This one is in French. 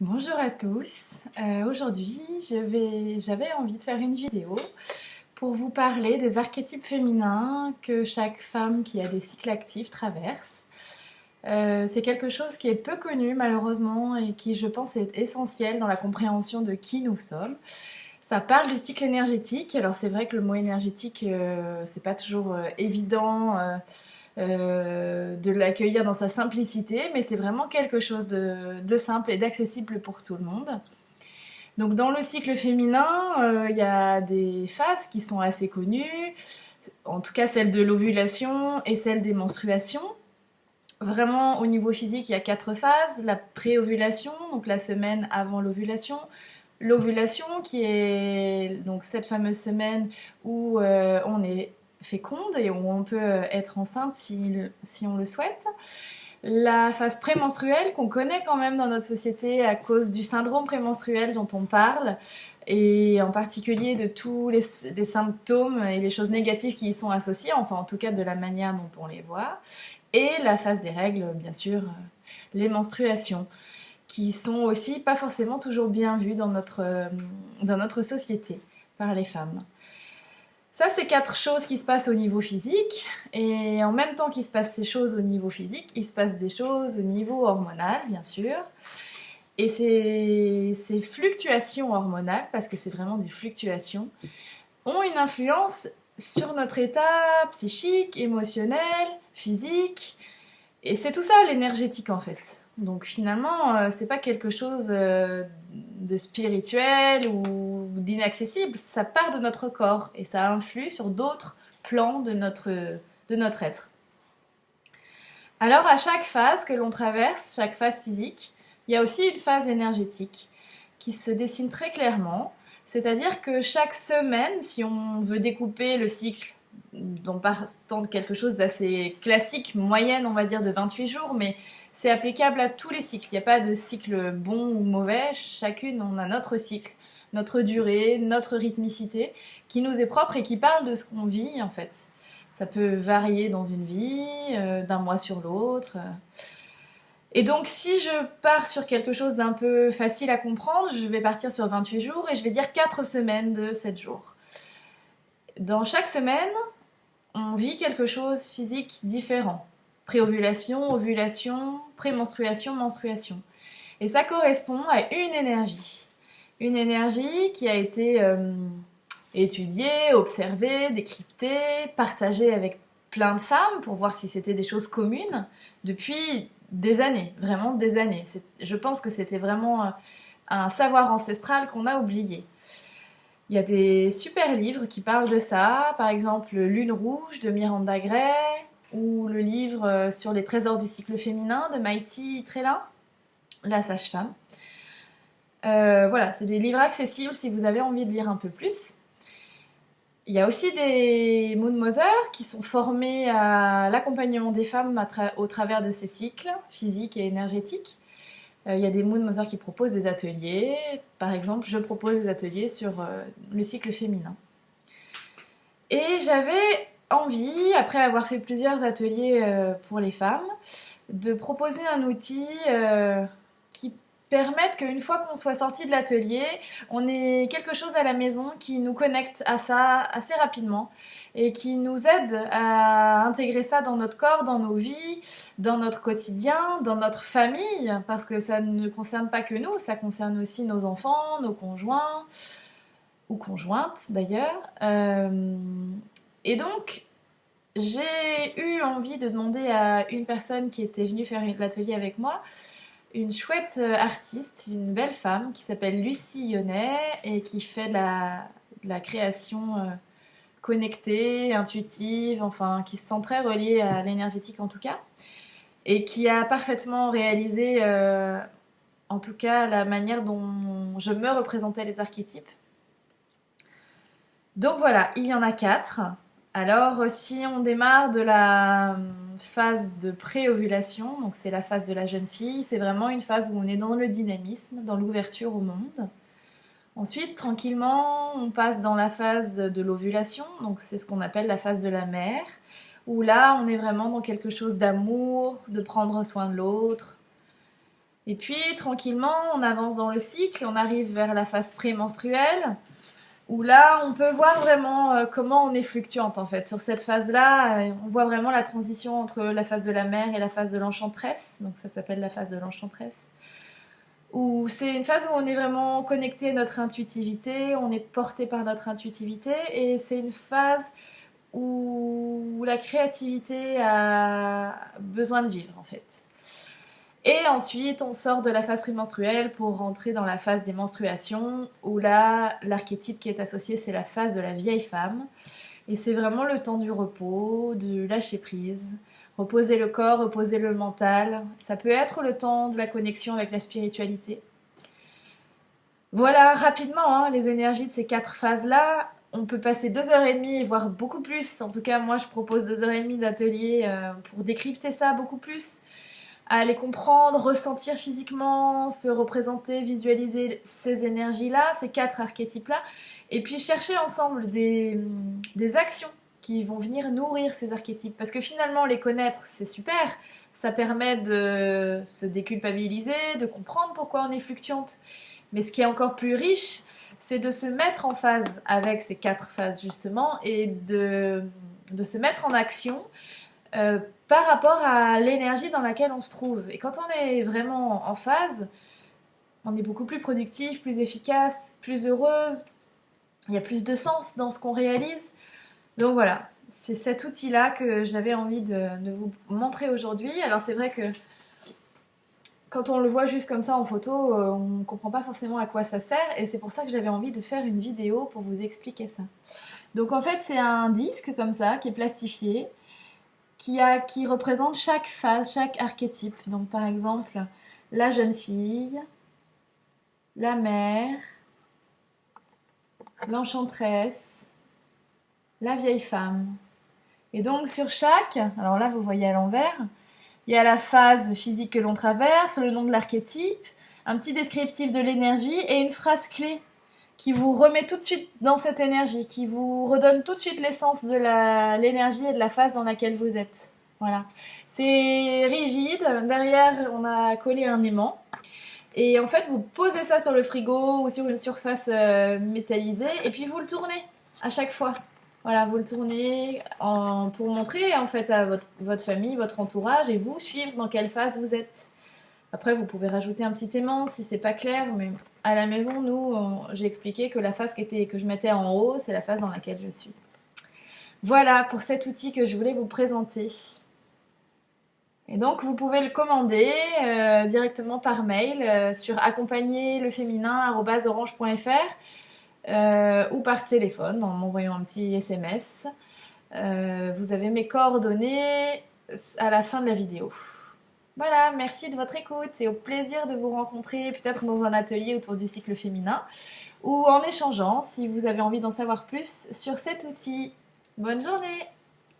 Bonjour à tous. Aujourd'hui, j'avais envie de faire une vidéo pour vous parler des archétypes féminins que chaque femme qui a des cycles actifs traverse. C'est quelque chose qui est peu connu malheureusement et qui, je pense, est essentiel dans la compréhension de qui nous sommes. Ça parle du cycle énergétique. Alors c'est vrai que le mot énergétique, c'est pas toujours évident. De l'accueillir dans sa simplicité, mais c'est vraiment quelque chose de simple et d'accessible pour tout le monde. Donc dans le cycle féminin, il y a des phases qui sont assez connues, en tout cas celle de l'ovulation et celle des menstruations. Vraiment au niveau physique, il y a 4 phases. La pré-ovulation, donc la semaine avant l'ovulation. L'ovulation qui est donc cette fameuse semaine où on est féconde et où on peut être enceinte si on le souhaite. La phase prémenstruelle qu'on connaît quand même dans notre société à cause du syndrome prémenstruel dont on parle et en particulier de tous les symptômes et les choses négatives qui y sont associées, enfin en tout cas de la manière dont on les voit. Et la phase des règles, bien sûr, les menstruations, qui sont aussi pas forcément toujours bien vues dans notre société par les femmes. Ça, c'est 4 choses qui se passent au niveau physique, et en même temps qu'il se passe ces choses au niveau physique, il se passe des choses au niveau hormonal, bien sûr. Et ces fluctuations hormonales, parce que c'est vraiment des fluctuations, ont une influence sur notre état psychique, émotionnel, physique, et c'est tout ça l'énergétique en fait. Donc finalement, c'est pas quelque chose de spirituel ou d'inaccessible, ça part de notre corps et ça influe sur d'autres plans de notre être. Alors à chaque phase que l'on traverse, chaque phase physique, il y a aussi une phase énergétique qui se dessine très clairement. C'est-à-dire que chaque semaine, si on veut découper le cycle, donc partant de quelque chose d'assez classique, moyenne on va dire de 28 jours, mais c'est applicable à tous les cycles. Il n'y a pas de cycle bon ou mauvais, chacune on a notre cycle, notre durée, notre rythmicité, qui nous est propre et qui parle de ce qu'on vit en fait. Ça peut varier dans une vie, d'un mois sur l'autre. Et donc, si je pars sur quelque chose d'un peu facile à comprendre, je vais partir sur 28 jours et je vais dire 4 semaines de 7 jours. Dans chaque semaine, on vit quelque chose physique différent. Préovulation, ovulation, prémenstruation, menstruation. Et ça correspond à une énergie. Une énergie qui a été étudiée, observée, décryptée, partagée avec plein de femmes pour voir si c'était des choses communes depuis des années, vraiment des années. Je pense que c'était vraiment un savoir ancestral qu'on a oublié. Il y a des super livres qui parlent de ça, par exemple Lune rouge de Miranda Gray, ou le livre sur les trésors du cycle féminin de Maïti Trela, la sage-femme. Voilà, c'est des livres accessibles si vous avez envie de lire un peu plus. Il y a aussi des Moon Mothers qui sont formés à l'accompagnement des femmes au travers de ces cycles physiques et énergétiques. Il y a des Moon Mothers qui proposent des ateliers. Par exemple, je propose des ateliers sur le cycle féminin. Et j'avais envie, après avoir fait plusieurs ateliers pour les femmes, de proposer un outil qui permette qu'une fois qu'on soit sorti de l'atelier, on ait quelque chose à la maison qui nous connecte à ça assez rapidement et qui nous aide à intégrer ça dans notre corps, dans nos vies, dans notre quotidien, dans notre famille, parce que ça ne concerne pas que nous, ça concerne aussi nos enfants, nos conjoints, ou conjointes d'ailleurs. Et donc, j'ai eu envie de demander à une personne qui était venue faire l'atelier avec moi, une chouette artiste, une belle femme qui s'appelle Lucie Yonnet et qui fait de la création connectée, intuitive, enfin qui se sent très reliée à l'énergétique en tout cas, et qui a parfaitement réalisé en tout cas la manière dont je me représentais les archétypes. Donc voilà, il y en a 4. Alors si on démarre de la phase de pré-ovulation, donc c'est la phase de la jeune fille, c'est vraiment une phase où on est dans le dynamisme, dans l'ouverture au monde. Ensuite, tranquillement, on passe dans la phase de l'ovulation, donc c'est ce qu'on appelle la phase de la mère, où là, on est vraiment dans quelque chose d'amour, de prendre soin de l'autre, Et puis tranquillement, on avance dans le cycle, on arrive vers la phase prémenstruelle, où là, on peut voir vraiment comment on est fluctuante en fait. Sur cette phase-là, on voit vraiment la transition entre la phase de la mère et la phase de l'enchanteresse. Donc ça s'appelle la phase de l'enchanteresse. Où c'est une phase où on est vraiment connecté à notre intuitivité, on est porté par notre intuitivité, et c'est une phase où la créativité a besoin de vivre en fait. Et ensuite, on sort de la phase prémenstruelle pour rentrer dans la phase des menstruations, où là, l'archétype qui est associé, c'est la phase de la vieille femme. Et c'est vraiment le temps du repos, de lâcher prise, reposer le corps, reposer le mental. Ça peut être le temps de la connexion avec la spiritualité. Voilà, rapidement, hein, les énergies de ces 4 phases-là. On peut passer 2h30, voire beaucoup plus. En tout cas, moi, je propose 2h30 d'atelier pour décrypter ça beaucoup plus, à les comprendre, ressentir physiquement, se représenter, visualiser ces énergies-là, ces 4 archétypes-là, et puis chercher ensemble des actions qui vont venir nourrir ces archétypes. Parce que finalement, les connaître, c'est super, ça permet de se déculpabiliser, de comprendre pourquoi on est fluctuante. Mais ce qui est encore plus riche, c'est de se mettre en phase avec ces 4 phases justement, et de se mettre en action par rapport à l'énergie dans laquelle on se trouve. Et quand on est vraiment en phase, on est beaucoup plus productif, plus efficace, plus heureuse. Il y a plus de sens dans ce qu'on réalise. Donc voilà, c'est cet outil-là que j'avais envie de vous montrer aujourd'hui. Alors c'est vrai que quand on le voit juste comme ça en photo, on ne comprend pas forcément à quoi ça sert. Et c'est pour ça que j'avais envie de faire une vidéo pour vous expliquer ça. Donc en fait, c'est un disque comme ça, qui est plastifié, qui représente chaque phase, chaque archétype. Donc par exemple, la jeune fille, la mère, l'enchanteresse, la vieille femme. Et donc sur chaque, alors là vous voyez à l'envers, il y a la phase physique que l'on traverse, le nom de l'archétype, un petit descriptif de l'énergie et une phrase clé qui vous remet tout de suite dans cette énergie, qui vous redonne tout de suite l'essence de l'énergie et de la phase dans laquelle vous êtes. Voilà. C'est rigide. Derrière, on a collé un aimant. Et en fait, vous posez ça sur le frigo ou sur une surface métallisée et puis vous le tournez à chaque fois. Voilà, vous le tournez pour montrer en fait à votre famille, votre entourage et vous suivre dans quelle phase vous êtes. Après, vous pouvez rajouter un petit aimant si c'est pas clair, mais à la maison, j'ai expliqué que la phase que je mettais en haut, c'est la phase dans laquelle je suis. Voilà pour cet outil que je voulais vous présenter. Et donc, vous pouvez le commander directement par mail sur accompagnierleféminin@orange.fr ou par téléphone en m'envoyant un petit SMS. Vous avez mes coordonnées à la fin de la vidéo. Voilà, merci de votre écoute et au plaisir de vous rencontrer peut-être dans un atelier autour du cycle féminin ou en échangeant si vous avez envie d'en savoir plus sur cet outil. Bonne journée!